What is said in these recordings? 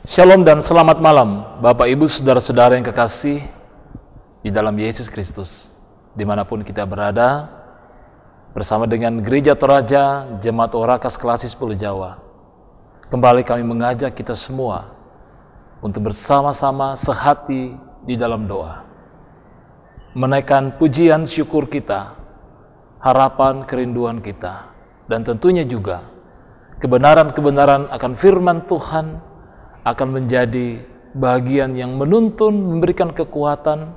Shalom dan selamat malam, Bapak Ibu Saudara-saudara yang kekasih di dalam Yesus Kristus. Dimanapun kita berada, bersama dengan Gereja Toraja, Jemaat Orakas Klasis Pulau Jawa, kembali kami mengajak kita semua untuk bersama-sama sehati di dalam doa, menaikkan pujian syukur kita, harapan kerinduan kita, dan tentunya juga kebenaran-kebenaran akan firman Tuhan akan menjadi bagian yang menuntun, memberikan kekuatan,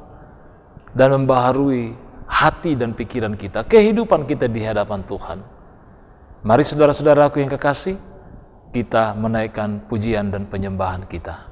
dan membaharui hati dan pikiran kita, kehidupan kita di hadapan Tuhan. Mari saudara-saudaraku yang kekasih, kita menaikkan pujian dan penyembahan kita.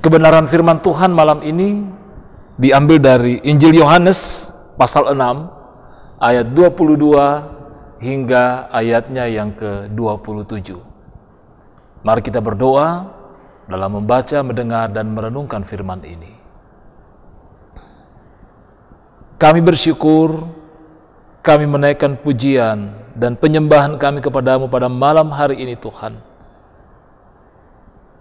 Kebenaran firman Tuhan malam ini diambil dari Injil Yohanes pasal 6 ayat 22 hingga ayatnya yang ke-27. Mari kita berdoa dalam membaca, mendengar, dan merenungkan firman ini. Kami bersyukur, kami menaikkan pujian dan penyembahan kami kepadamu pada malam hari ini Tuhan.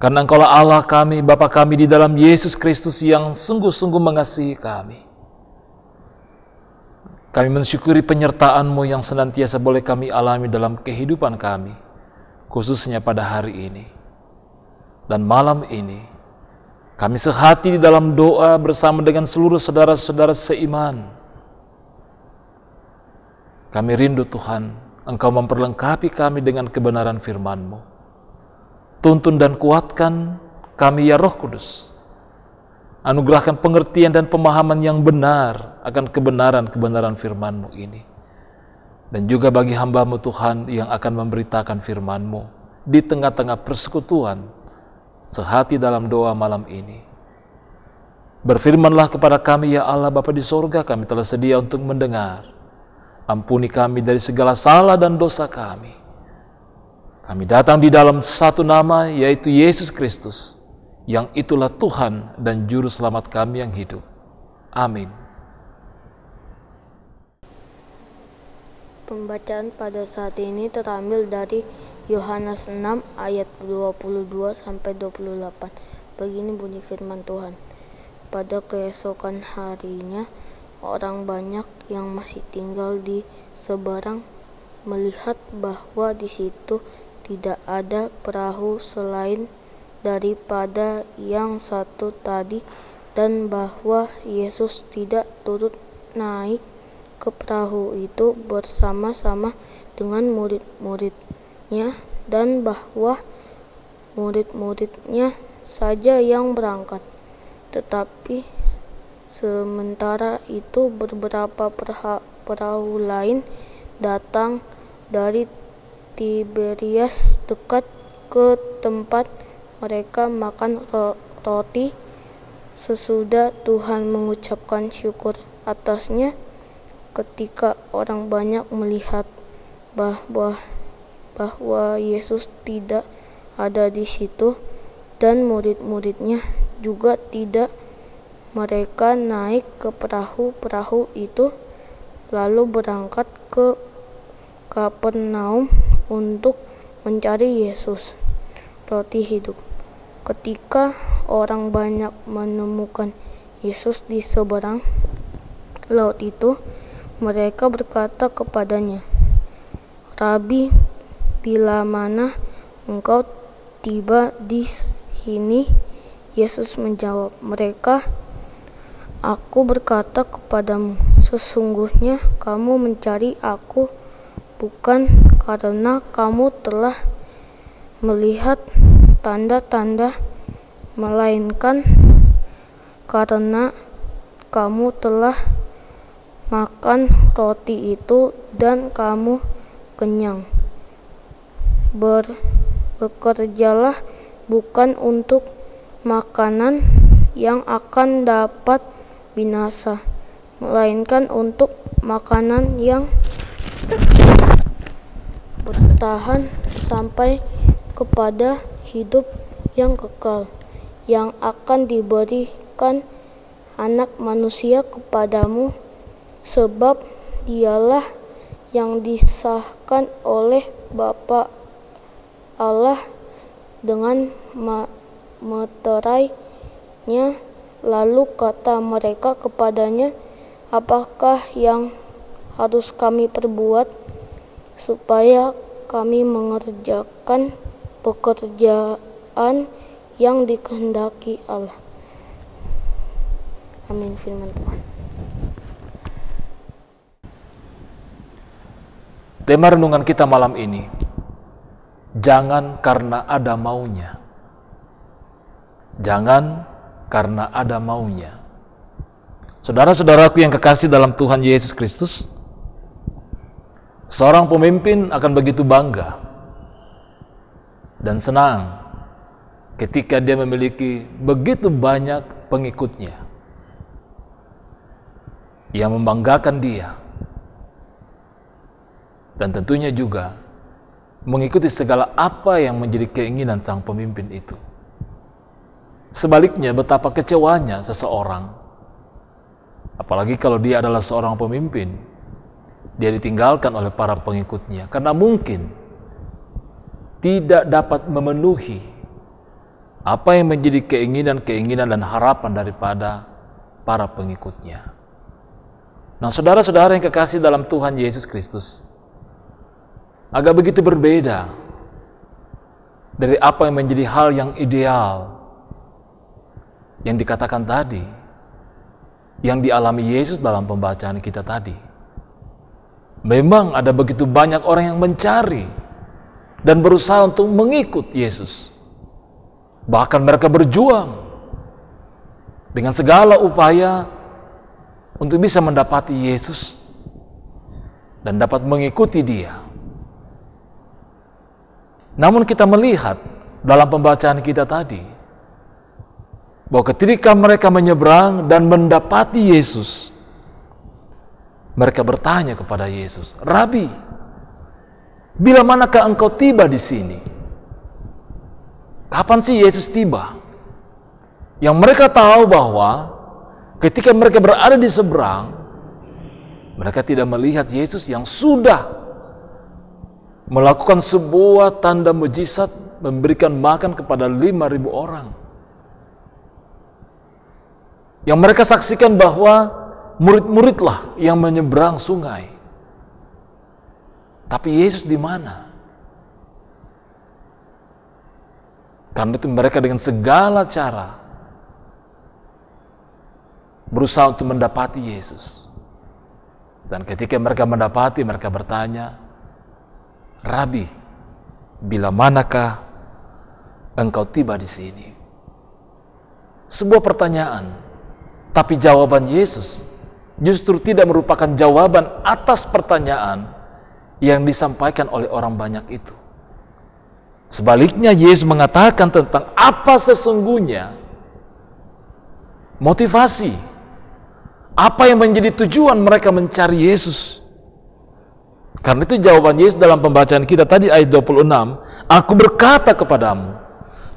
Karena Engkaulah Allah kami, Bapa kami di dalam Yesus Kristus yang sungguh-sungguh mengasihi kami. Kami mensyukuri penyertaan-Mu yang senantiasa boleh kami alami dalam kehidupan kami, khususnya pada hari ini. Dan malam ini, kami sehati di dalam doa bersama dengan seluruh saudara-saudara seiman. Kami rindu Tuhan, Engkau memperlengkapi kami dengan kebenaran firman-Mu. Tuntun dan kuatkan kami ya Roh Kudus. Anugerahkan pengertian dan pemahaman yang benar akan kebenaran-kebenaran firman-Mu ini. Dan juga bagi hamba-Mu Tuhan yang akan memberitakan firman-Mu di tengah-tengah persekutuan, sehati dalam doa malam ini. Berfirmanlah kepada kami ya Allah Bapa di sorga, kami telah sedia untuk mendengar. Ampuni kami dari segala salah dan dosa kami. Kami datang di dalam satu nama, yaitu Yesus Kristus, yang itulah Tuhan dan Juru Selamat kami yang hidup. Amin. Pembacaan pada saat ini terambil dari Yohanes 6 ayat 22-28. Begini bunyi firman Tuhan. Pada keesokan harinya, orang banyak yang masih tinggal di seberang melihat bahwa di situ tidak ada perahu selain daripada yang satu tadi, dan bahwa Yesus tidak turut naik ke perahu itu bersama-sama dengan murid-muridnya, dan bahwa murid-muridnya saja yang berangkat. Tetapi sementara itu beberapa perahu lain datang dari Tiberias dekat ke tempat mereka makan roti. Sesudah Tuhan mengucapkan syukur atasnya, ketika orang banyak melihat bahwa Yesus tidak ada di situ, dan murid-muridnya juga tidak. Mereka naik ke perahu-perahu itu, lalu berangkat ke Kapernaum untuk mencari Yesus, roti hidup. Ketika orang banyak menemukan Yesus di seberang laut itu, mereka berkata kepadanya, "Rabi, bila mana engkau tiba di sini?" Yesus menjawab mereka, "Aku berkata kepadamu, sesungguhnya kamu mencari Aku bukan karena kamu telah melihat tanda-tanda, melainkan karena kamu telah makan roti itu dan kamu kenyang. Bekerjalah bukan untuk makanan yang akan dapat binasa, melainkan untuk makanan yang bertahan sampai kepada hidup yang kekal, yang akan diberikan Anak Manusia kepadamu, sebab Dialah yang disahkan oleh Bapa Allah dengan meterainya." Lalu kata mereka kepadanya, "Apakah yang harus kami perbuat supaya kami mengerjakan pekerjaan yang dikehendaki Allah?" Amin. Firman Tuhan. Tema renungan kita malam ini, jangan karena ada maunya. Jangan karena ada maunya. Saudara-saudaraku yang kekasih dalam Tuhan Yesus Kristus, seorang pemimpin akan begitu bangga dan senang ketika dia memiliki begitu banyak pengikutnya yang membanggakan dia, dan tentunya juga mengikuti segala apa yang menjadi keinginan sang pemimpin itu. Sebaliknya, betapa kecewanya seseorang, apalagi kalau dia adalah seorang pemimpin, dia ditinggalkan oleh para pengikutnya karena mungkin tidak dapat memenuhi apa yang menjadi keinginan-keinginan dan harapan daripada para pengikutnya. Nah, saudara-saudara yang kekasih dalam Tuhan Yesus Kristus, agak begitu berbeda dari apa yang menjadi hal yang ideal yang dikatakan tadi, yang dialami Yesus dalam pembacaan kita tadi. Memang ada begitu banyak orang yang mencari dan berusaha untuk mengikut Yesus. Bahkan mereka berjuang dengan segala upaya untuk bisa mendapati Yesus dan dapat mengikuti Dia. Namun kita melihat dalam pembacaan kita tadi, bahwa ketika mereka menyeberang dan mendapati Yesus, mereka bertanya kepada Yesus, "Rabi, bila manakah engkau tiba di sini?" Kapan sih Yesus tiba? Yang mereka tahu bahwa ketika mereka berada di seberang, mereka tidak melihat Yesus yang sudah melakukan sebuah tanda mujizat, memberikan makan kepada 5.000 orang. Yang mereka saksikan bahwa murid-muridlah yang menyeberang sungai. Tapi Yesus di mana? Karena itu mereka dengan segala cara berusaha untuk mendapati Yesus. Dan ketika mereka mendapati, mereka bertanya, "Rabi, bila manakah engkau tiba di sini?" Sebuah pertanyaan, tapi jawaban Yesus justru tidak merupakan jawaban atas pertanyaan yang disampaikan oleh orang banyak itu. Sebaliknya, Yesus mengatakan tentang apa sesungguhnya motivasi, apa yang menjadi tujuan mereka mencari Yesus. Karena itu jawaban Yesus dalam pembacaan kita tadi ayat 26, aku berkata kepadamu,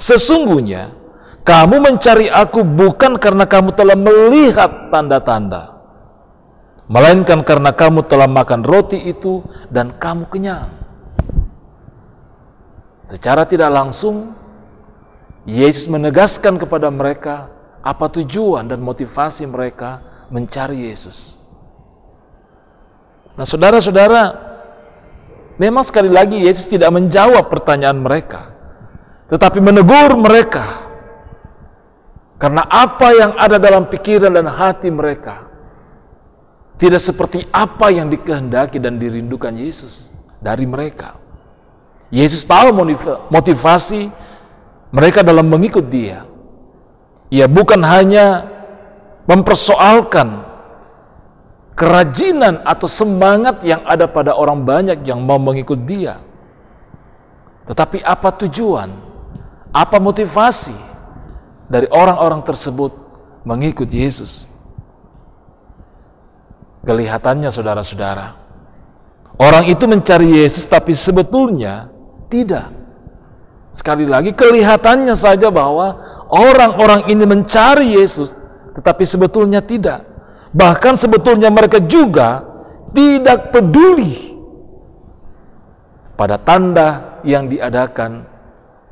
sesungguhnya kamu mencari aku bukan karena kamu telah melihat tanda-tanda, melainkan karena kamu telah makan roti itu dan kamu kenyang. Secara tidak langsung, Yesus menegaskan kepada mereka apa tujuan dan motivasi mereka mencari Yesus. Nah, saudara-saudara, memang sekali lagi Yesus tidak menjawab pertanyaan mereka, tetapi menegur mereka karena apa yang ada dalam pikiran dan hati mereka tidak seperti apa yang dikehendaki dan dirindukan Yesus dari mereka. Yesus tahu motivasi mereka dalam mengikut Dia. Ia bukan hanya mempersoalkan kerajinan atau semangat yang ada pada orang banyak yang mau mengikut Dia, tetapi apa tujuan, apa motivasi dari orang-orang tersebut mengikut Yesus. Kelihatannya, saudara-saudara, orang itu mencari Yesus, tapi sebetulnya tidak. Sekali lagi, kelihatannya saja bahwa orang-orang ini mencari Yesus, tetapi sebetulnya tidak. Bahkan sebetulnya mereka juga tidak peduli pada tanda yang diadakan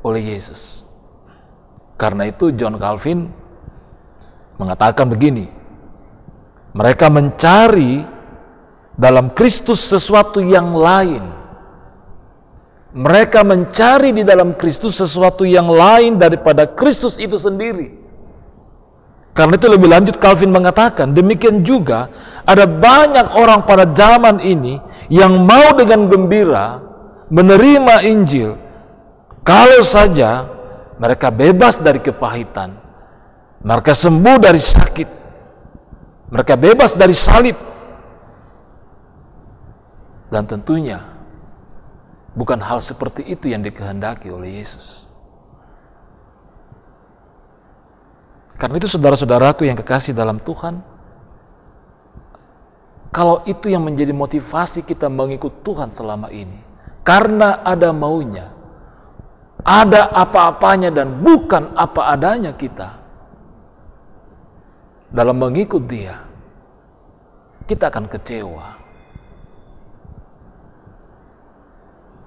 oleh Yesus. Karena itu John Calvin mengatakan begini, mereka mencari dalam Kristus sesuatu yang lain. Mereka mencari di dalam Kristus sesuatu yang lain daripada Kristus itu sendiri. Karena itu lebih lanjut Calvin mengatakan, demikian juga ada banyak orang pada zaman ini yang mau dengan gembira menerima Injil kalau saja mereka bebas dari kepahitan, mereka sembuh dari sakit, mereka bebas dari salib. Dan tentunya bukan hal seperti itu yang dikehendaki oleh Yesus. Karena itu saudara-saudaraku yang kekasih dalam Tuhan, kalau itu yang menjadi motivasi kita mengikut Tuhan selama ini, karena ada maunya, ada apa-apanya dan bukan apa adanya kita dalam mengikut Dia, kita akan kecewa.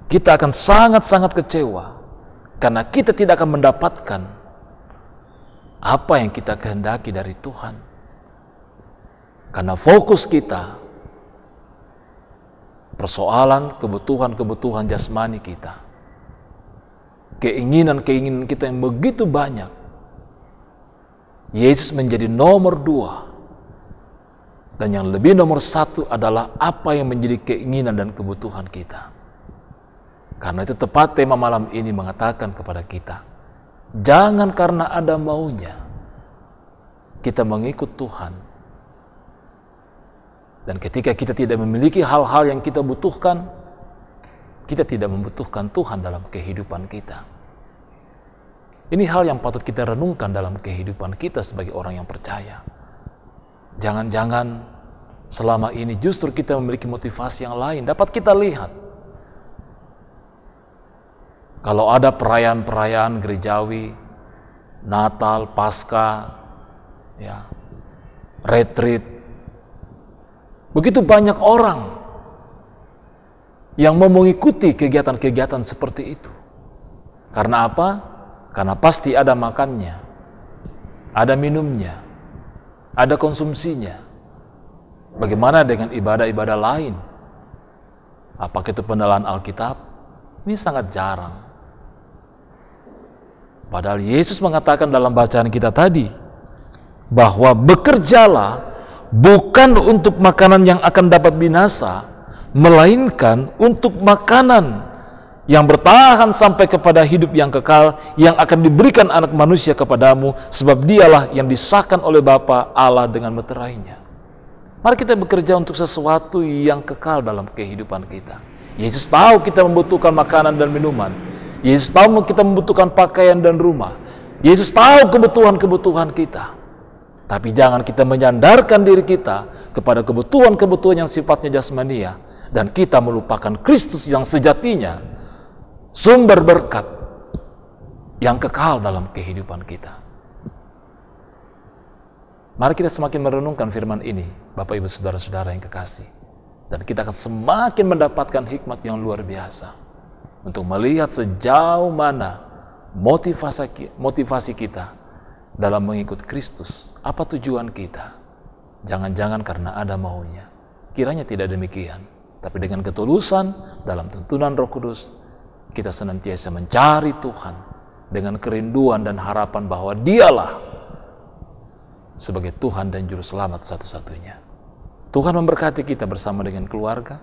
Kita akan sangat-sangat kecewa karena kita tidak akan mendapatkan apa yang kita kehendaki dari Tuhan. Karena fokus kita persoalan kebutuhan-kebutuhan jasmani kita, keinginan-keinginan kita yang begitu banyak. Yesus menjadi nomor 2, dan yang lebih nomor 1 adalah apa yang menjadi keinginan dan kebutuhan kita. Karena itu tepat tema malam ini mengatakan kepada kita, jangan karena ada maunya kita mengikut Tuhan. Dan ketika kita tidak memiliki hal-hal yang kita butuhkan, kita tidak membutuhkan Tuhan dalam kehidupan kita. Ini hal yang patut kita renungkan dalam kehidupan kita sebagai orang yang percaya. Jangan-jangan selama ini justru kita memiliki motivasi yang lain. Dapat kita lihat, kalau ada perayaan-perayaan gerejawi, Natal, Paskah, ya, retreat, begitu banyak orang yang mau mengikuti kegiatan-kegiatan seperti itu. Karena apa? Karena pasti ada makannya, ada minumnya, ada konsumsinya. Bagaimana dengan ibadah-ibadah lain? Apakah itu pendalaan Alkitab? Ini sangat jarang. Padahal Yesus mengatakan dalam bacaan kita tadi, bahwa bekerjalah bukan untuk makanan yang akan dapat binasa, melainkan untuk makanan yang bertahan sampai kepada hidup yang kekal, yang akan diberikan anak manusia kepadamu, sebab dialah yang disahkan oleh Bapa Allah dengan meterainya. Mari kita bekerja untuk sesuatu yang kekal dalam kehidupan kita. Yesus tahu kita membutuhkan makanan dan minuman. Yesus tahu kita membutuhkan pakaian dan rumah. Yesus tahu kebutuhan-kebutuhan kita. Tapi jangan kita menyandarkan diri kita kepada kebutuhan-kebutuhan yang sifatnya jasmania, dan kita melupakan Kristus yang sejatinya sumber berkat yang kekal dalam kehidupan kita. Mari kita semakin merenungkan firman ini, Bapak Ibu Saudara-saudara yang kekasih, dan kita akan semakin mendapatkan hikmat yang luar biasa untuk melihat sejauh mana motivasi kita dalam mengikut Kristus. Apa tujuan kita? Jangan-jangan karena ada maunya. Kiranya tidak demikian, tapi dengan ketulusan dalam tuntunan Roh Kudus, kita senantiasa mencari Tuhan dengan kerinduan dan harapan bahwa Dialah sebagai Tuhan dan Juru Selamat satu-satunya. Tuhan memberkati kita bersama dengan keluarga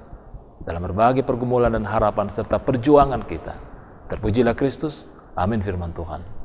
dalam berbagai pergumulan dan harapan serta perjuangan kita. Terpujilah Kristus. Amin firman Tuhan.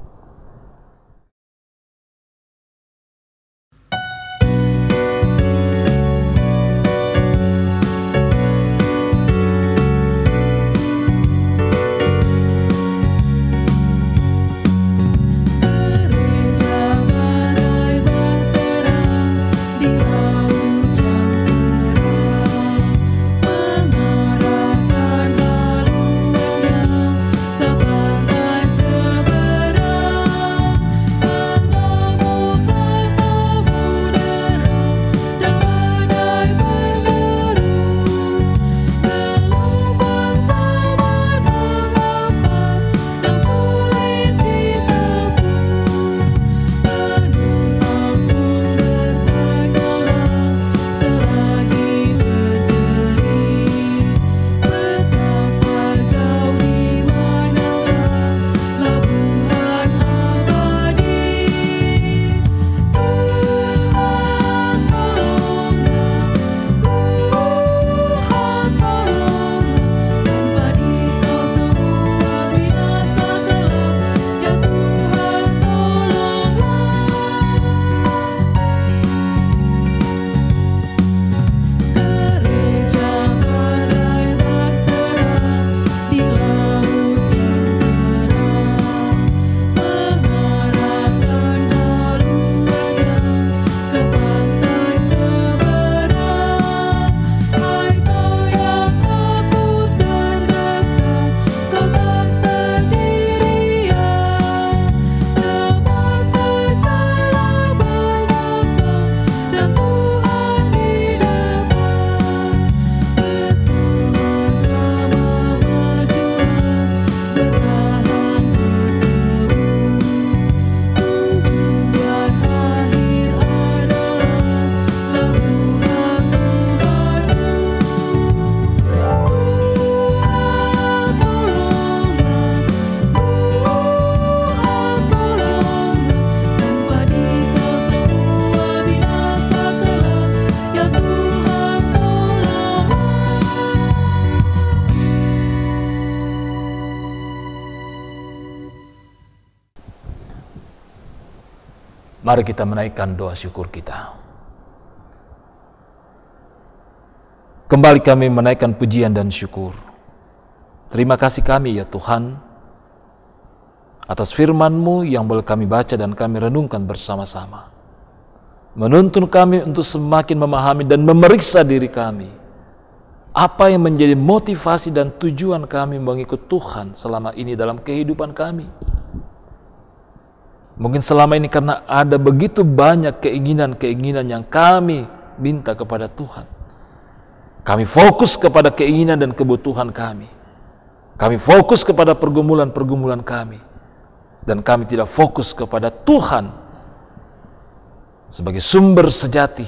Mari kita menaikkan doa syukur kita. Kembali kami menaikkan pujian dan syukur. Terima kasih kami ya Tuhan, atas firman-Mu yang boleh kami baca dan kami renungkan bersama-sama. Menuntun kami untuk semakin memahami dan memeriksa diri kami. Apa yang menjadi motivasi dan tujuan kami mengikut Tuhan selama ini dalam kehidupan kami. Mungkin selama ini karena ada begitu banyak keinginan-keinginan yang kami minta kepada Tuhan. Kami fokus kepada keinginan dan kebutuhan kami. Kami fokus kepada pergumulan-pergumulan kami. Dan kami tidak fokus kepada Tuhan sebagai sumber sejati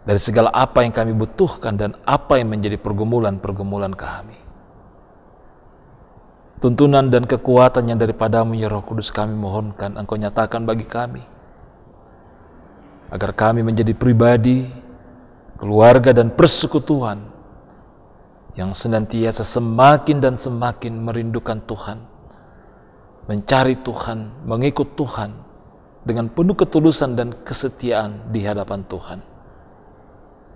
dari segala apa yang kami butuhkan dan apa yang menjadi pergumulan-pergumulan kami. Tuntunan dan kekuatan yang daripada-Mu ya Roh Kudus kami mohonkan Engkau nyatakan bagi kami, agar kami menjadi pribadi, keluarga dan persekutuan yang senantiasa semakin dan semakin merindukan Tuhan, mencari Tuhan, mengikut Tuhan dengan penuh ketulusan dan kesetiaan di hadapan Tuhan.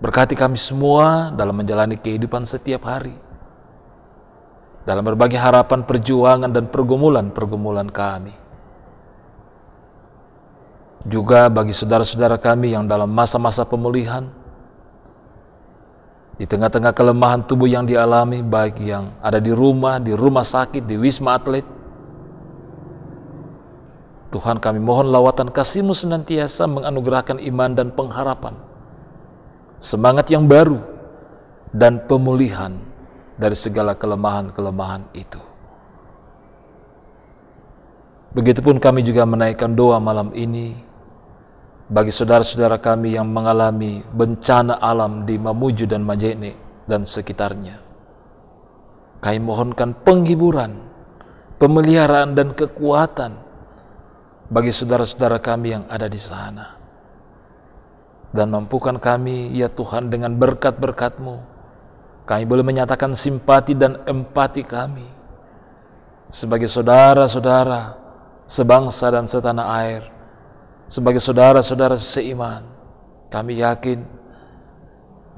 Berkati kami semua dalam menjalani kehidupan setiap hari, dalam berbagai harapan, perjuangan, dan pergumulan-pergumulan kami. Juga bagi saudara-saudara kami yang dalam masa-masa pemulihan, Di tengah-tengah kelemahan tubuh yang dialami, baik yang ada di rumah sakit, di wisma atlet, Tuhan, kami mohon lawatan kasih-Mu senantiasa menganugerahkan iman dan pengharapan, semangat yang baru, dan pemulihan dari segala kelemahan-kelemahan itu. Begitupun kami juga menaikkan doa malam ini bagi saudara-saudara kami yang mengalami bencana alam di Mamuju dan Majene dan sekitarnya. Kami mohonkan penghiburan, pemeliharaan dan kekuatan bagi saudara-saudara kami yang ada di sana. Dan mampukan kami, ya Tuhan, dengan berkat-berkat-Mu, kami boleh menyatakan simpati dan empati kami sebagai saudara-saudara sebangsa dan setanah air, sebagai saudara-saudara seiman. Kami yakin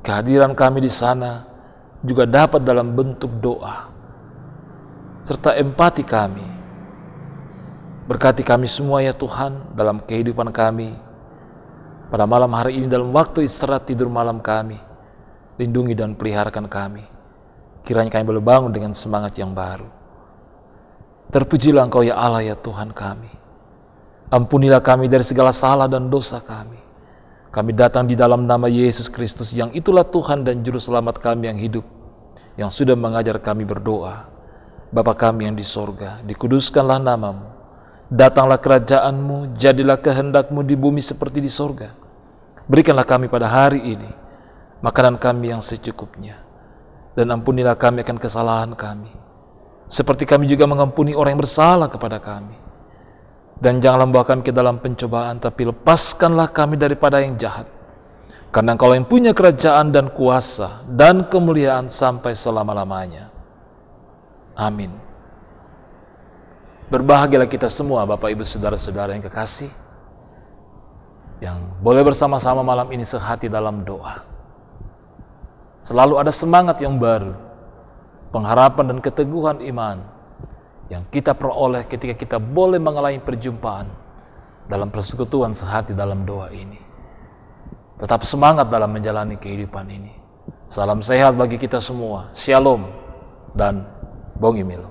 kehadiran kami di sana juga dapat dalam bentuk doa serta empati kami. Berkati kami semua ya Tuhan dalam kehidupan kami pada malam hari ini, dalam waktu istirahat tidur malam kami. Lindungi dan peliharakan kami. Kiranya kami boleh bangun dengan semangat yang baru. Terpujilah Engkau ya Allah ya Tuhan kami. Ampunilah kami dari segala salah dan dosa kami. Kami datang di dalam nama Yesus Kristus yang itulah Tuhan dan Juru Selamat kami yang hidup, yang sudah mengajar kami berdoa. Bapa kami yang di sorga, dikuduskanlah nama-Mu. Datanglah kerajaan-Mu, jadilah kehendak-Mu di bumi seperti di sorga. Berikanlah kami pada hari ini makanan kami yang secukupnya. Dan ampunilah kami akan kesalahan kami, seperti kami juga mengampuni orang yang bersalah kepada kami. Dan janganlah membawa kami ke dalam pencobaan, tapi lepaskanlah kami daripada yang jahat. Karena Engkau yang punya kerajaan dan kuasa dan kemuliaan sampai selama-lamanya. Amin. Berbahagialah kita semua, Bapak, Ibu, Saudara-saudara yang kekasih, yang boleh bersama-sama malam ini sehati dalam doa. Selalu ada semangat yang baru, pengharapan dan keteguhan iman yang kita peroleh ketika kita boleh mengalami perjumpaan dalam persekutuan sehati dalam doa ini. Tetap semangat dalam menjalani kehidupan ini. Salam sehat bagi kita semua. Shalom dan Bongimilo.